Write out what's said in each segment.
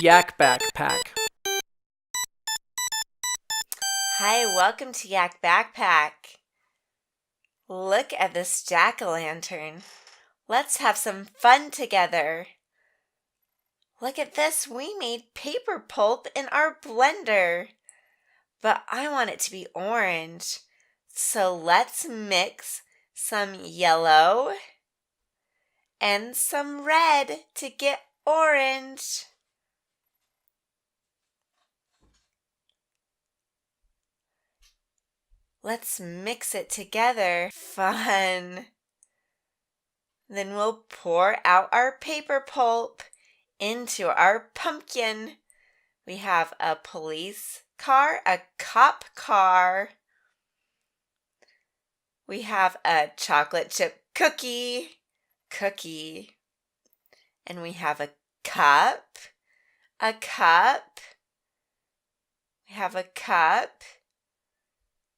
YakBack. Hi, welcome to YakBack. Look at this jack-o'-lantern. Let's have some fun together. Look at this, we made paper pulp in our blender. But I want it to be orange. So let's mix some yellow and some red to get orange. Let's mix it together. Fun. Then we'll pour out our paper pulp into our pumpkin. We have a police car, a cop car. We have a chocolate chip cookie. And we have a cup. We have a cup.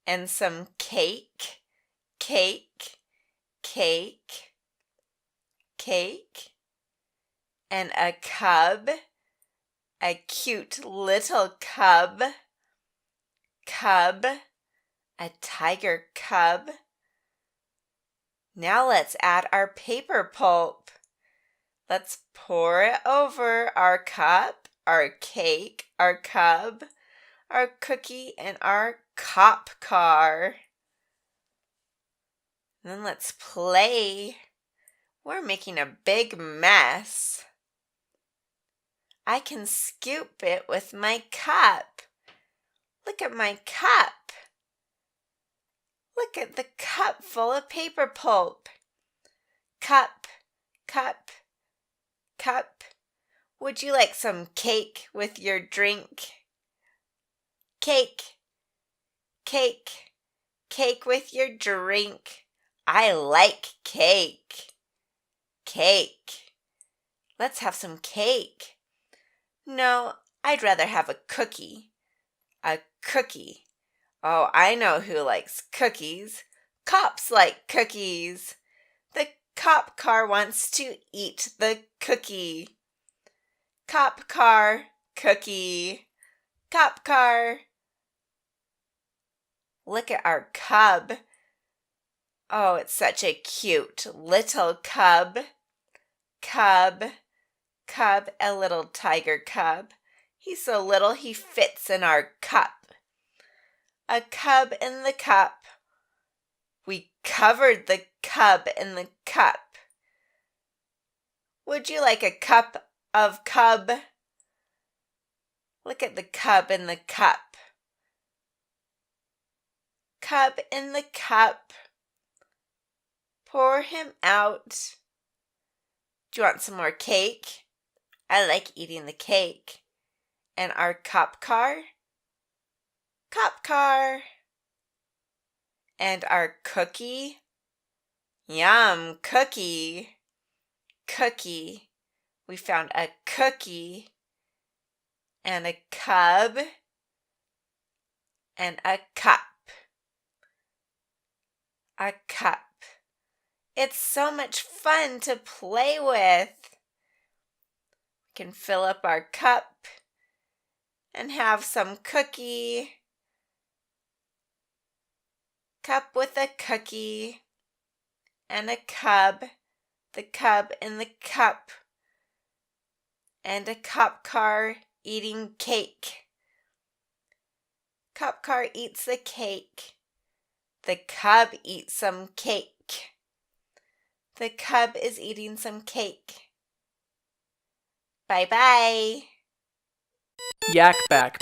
And some cake. And a cub. A cute little cub. A tiger cub. Now let's add our paper pulp. Let's pour it over our cup, our cake, our cub, our cookie, and our cop car. Then let's play. We're making a big mess. I can scoop it with my cup. Look at my cup. Look at the cup full of paper pulp. Cup. Would you like some cake with your drink? Cake with your drink. I like cake. Let's have some cake. No, I'd rather have a cookie. A cookie. Oh, I know who likes cookies. Cops like cookies. The cop car wants to eat the cookie. Cop car, cookie. Cop car. Look at our cub. Oh, it's such a cute little cub. A little tiger cub. He's so little he fits in our cup. A cub in the cup. We covered the cub in the cup. Would you like a cup of cub? Look at the cub in the cup. Cub in the cup. Pour him out. Do you want some more cake? I like eating the cake. And our cop car? Cop car. And our cookie? Yum, cookie. We found a cookie and a cub and a cup. A cup. It's so much fun to play with. We can fill up our cup and have some cookie. Cup with a cookie and a cub. The cub in the cup. And a cop car eating cake. Cop car eats the cake. The cub eats some cake. The cub is eating some cake. Bye-bye. YakBack.